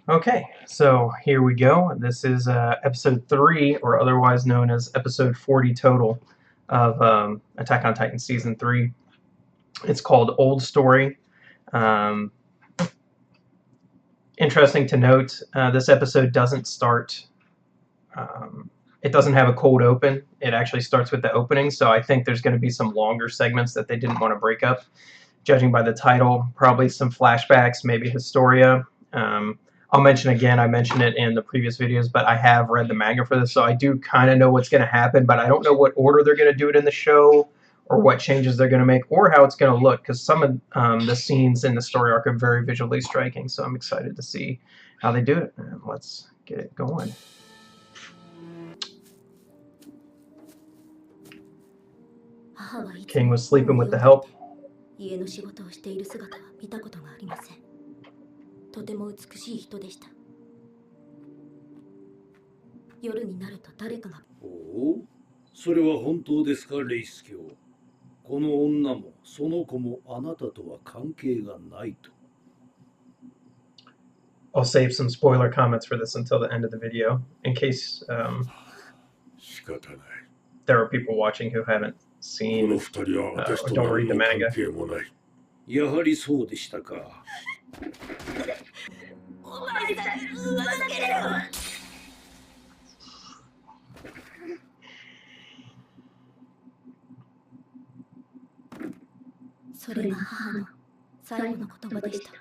Okay, so here we go. This is episode 3, or otherwise known as episode 40 total, of Attack on Titan Season 3. It's called Old Story. Um, Interesting to note, this episode doesn't start, it doesn't have a cold open. It actually starts with the opening, so I think there's going to be some longer segments that they didn't want to break up. Judging by the title, probably some flashbacks, maybe Historia. I'll mention again, I mentioned it in the previous videos, but I have read the manga for this, so I do kind of know what's going to happen, but I don't know what order they're going to do it in the show, or what changes they're going to make, or how it's going to look, because some of the scenes in the story arc are very visually striking, so I'm excited to see how they do it. And let's get it going. King was sleeping with the help. 家の仕事をしている姿は見たことがありません。とても美しい人でした。夜になると誰かが。おお、それは本当ですか、レイス卿。この女もその子もあなたとは関係がないと。I'll save some spoiler comments for this until the end of the video, in case there are people watching who haven't seen or don't read the manga. やはりそうでしたか。お前さん、うまければ。それが母の最後の言葉でした。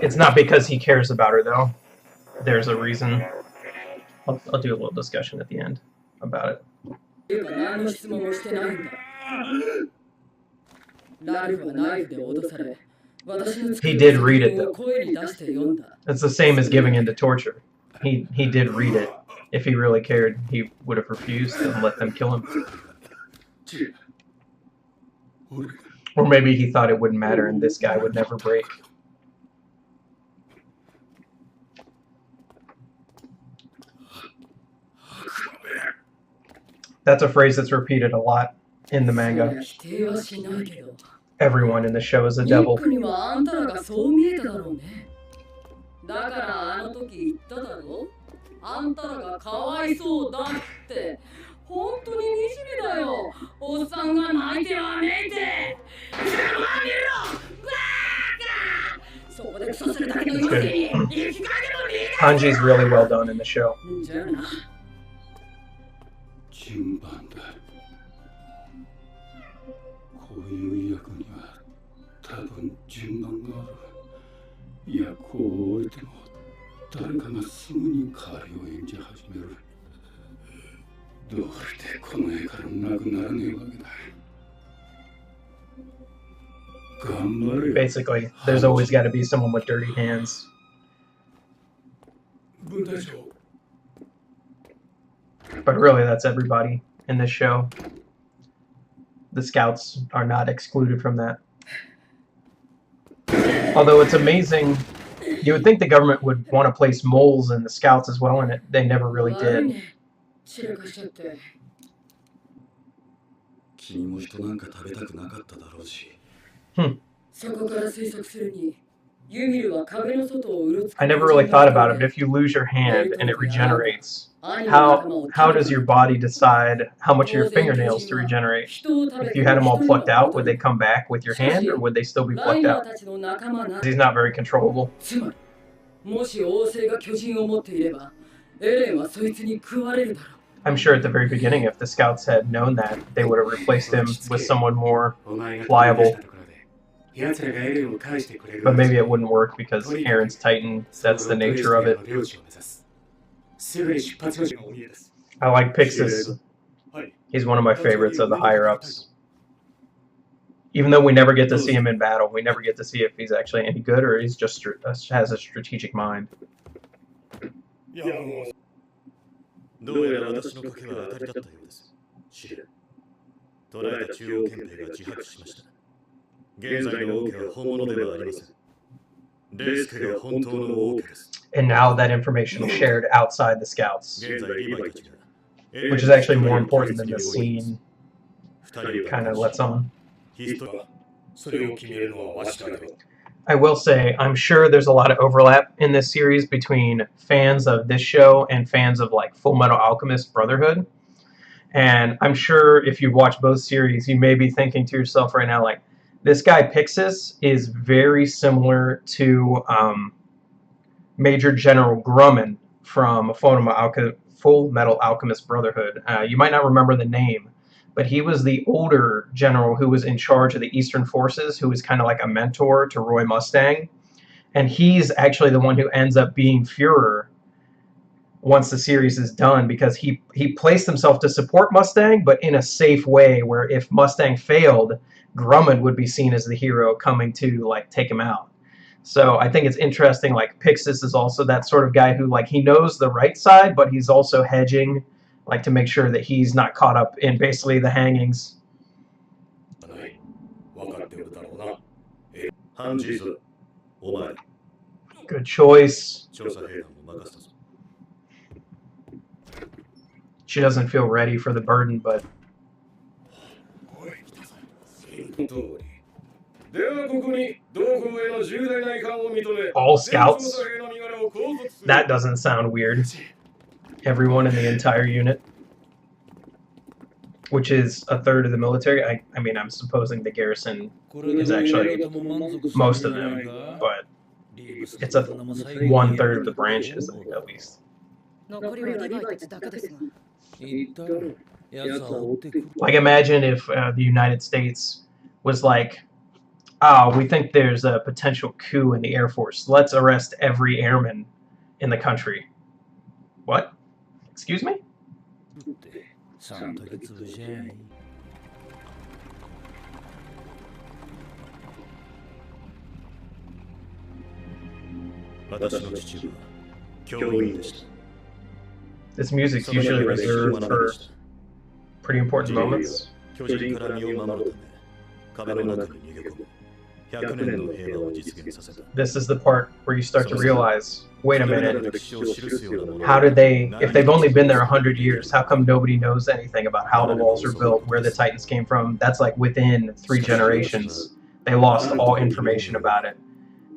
It's not because he cares about her, though. There's a reason. I'll do a little discussion at the end about it. He did read it, though. It's the same as giving in to torture. He did read it. If he really cared, he would have refused and let them kill him. Or maybe he thought it wouldn't matter and this guy would never break. That's a phrase that's repeated a lot in the manga. Everyone in the show is a devil. Hanji's really well done in the show. Basically, there's always got to be someone with dirty hands. But really, that's everybody in this show. The scouts are not excluded from that. Although it's amazing, you would think the government would want to place moles in the scouts as well, and they never really did. I never really thought about it, but if you lose your hand and it regenerates, how does your body decide how much of your fingernails to regenerate? If you had them all plucked out, would they come back with your hand, or would they still be plucked out? He's not very controllable. I'm sure at the very beginning, if the scouts had known that, they would have replaced him with someone more pliable. But maybe it wouldn't work because Aaron's Titan, that's the nature of it. I like Pixis. He's one of my favorites of the higher-ups. Even though we never get to see him in battle, we never get to see if he's actually any good or he's just has a strategic mind. And now that information is shared outside the scouts, which is actually more important than the scene kind of lets on. それを決めるのはわしだけど。 I will say, I'm sure there's a lot of overlap in this series between fans of this show and fans of like Full Metal Alchemist Brotherhood. And I'm sure if you've watched both series, you may be thinking to yourself right now, like, this guy Pixis is very similar to Major General Grumman from Full Metal Alchemist Brotherhood. You might not remember the name, but he was the older general who was in charge of the Eastern Forces, who was kind of like a mentor to Roy Mustang. And he's actually the one who ends up being Führer once the series is done, because he placed himself to support Mustang, but in a safe way, where if Mustang failed, Grumman would be seen as the hero coming to like take him out. So I think it's interesting, like Pixis is also that sort of guy who like he knows the right side, but he's also hedging, like to make sure that he's not caught up in basically the hangings. Good choice. She doesn't feel ready for the burden, but all scouts? That doesn't sound weird. Everyone in the entire unit, which is a third of the military. I mean, I'm supposing the garrison is actually most of them, but it's a 1/3 of the branches, at least. Like, imagine if the United States was like, oh, we think there's a potential coup in the Air Force. Let's arrest every airman in the country. What? Excuse me? This music's usually reserved for pretty important moments. This is the part where you start to realize, wait a minute, how did they, if they've only been there 100 years, how come nobody knows anything about how the walls were built, where the Titans came from? That's like within 3 generations. They lost all information about it.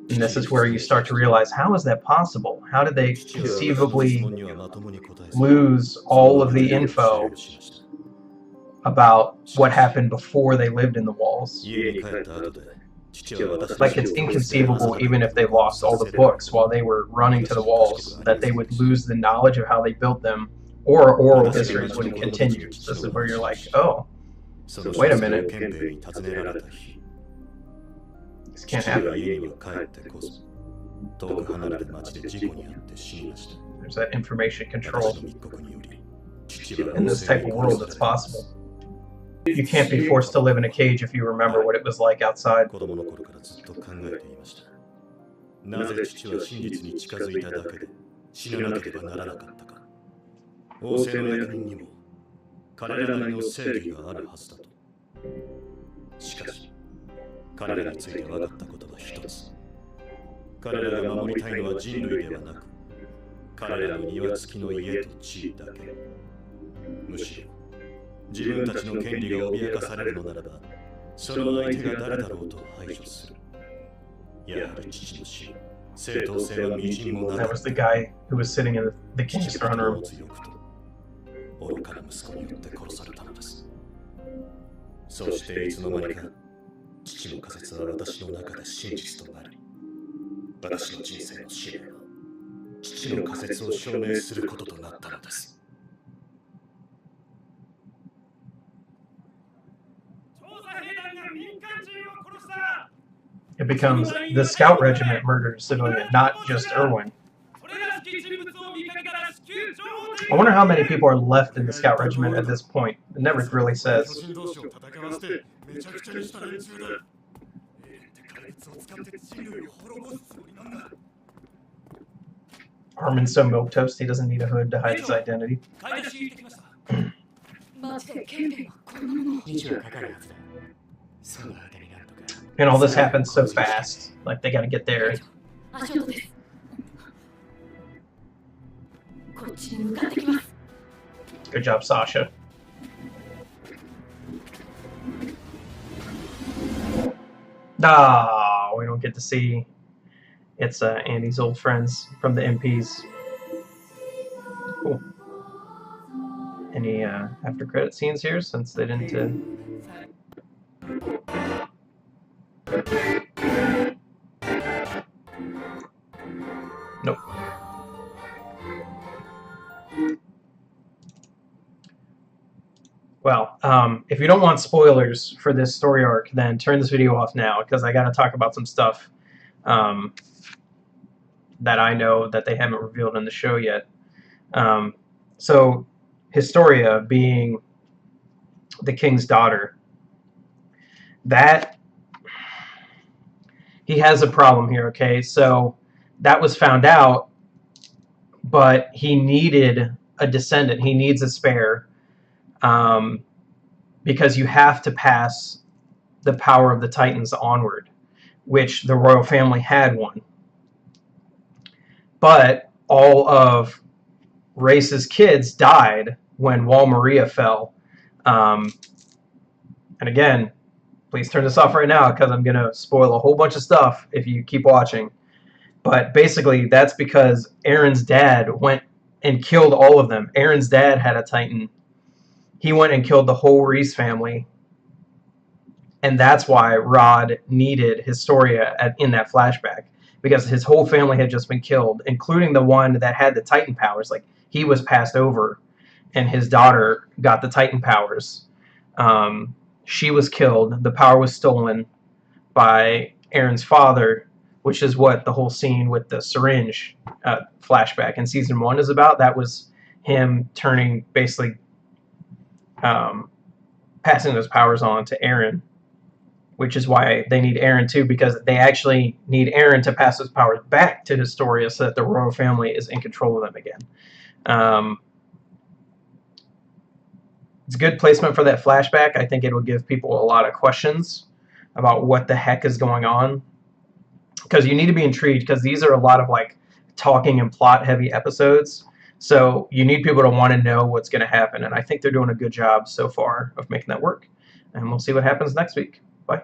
And this is where you start to realize, how is that possible? How did they conceivably lose all of the info about what happened before they lived in the walls? Like, it's inconceivable, even if they lost all the books while they were running to the walls, that they would lose the knowledge of how they built them, or oral histories wouldn't continue. This is where you're like, oh, wait a minute. This can't happen. There's that information control. In this type of world, it's possible. You can't be forced to live in a cage if you remember what it was like outside. That was the guy who was sitting in the king's throne room. It becomes the scout regiment murdered a civilian, not just Irwin. I wonder how many people are left in the scout regiment at this point. It never really says. Armin's so milquetoast he doesn't need a hood to hide his identity. And all this happens so fast. Like, they gotta get there. Good job, Sasha. We don't get to see. It's Andy's old friends from the MPs. Cool. Any after credit scenes here since they didn't. Nope. Well, if you don't want spoilers for this story arc, then turn this video off now, because I got to talk about some stuff that I know that they haven't revealed in the show yet. So, Historia being the king's daughter, that he has a problem here, okay? So, that was found out, but he needed a descendant. He needs a spare. Because you have to pass the power of the Titans onward, which the royal family had one. But all of Race's kids died when Wall Maria fell. And again, please turn this off right now, because I'm going to spoil a whole bunch of stuff if you keep watching. But basically, that's because Aaron's dad went and killed all of them. Aaron's dad had a Titan. He went and killed the whole Reese family. And that's why Rod needed Historia in that flashback. Because his whole family had just been killed, including the one that had the Titan powers. Like, he was passed over, and his daughter got the Titan powers. She was killed. The power was stolen by Aaron's father, which is what the whole scene with the syringe flashback in season 1 is about. That was him turning, basically, passing those powers on to Aaron, which is why they need Aaron too, because they actually need Aaron to pass those powers back to Historia so that the royal family is in control of them again. It's good placement for that flashback. I think it will give people a lot of questions about what the heck is going on, because you need to be intrigued, because these are a lot of like talking and plot heavy episodes. So you need people to want to know what's going to happen, and I think they're doing a good job so far of making that work. And we'll see what happens next week. Bye.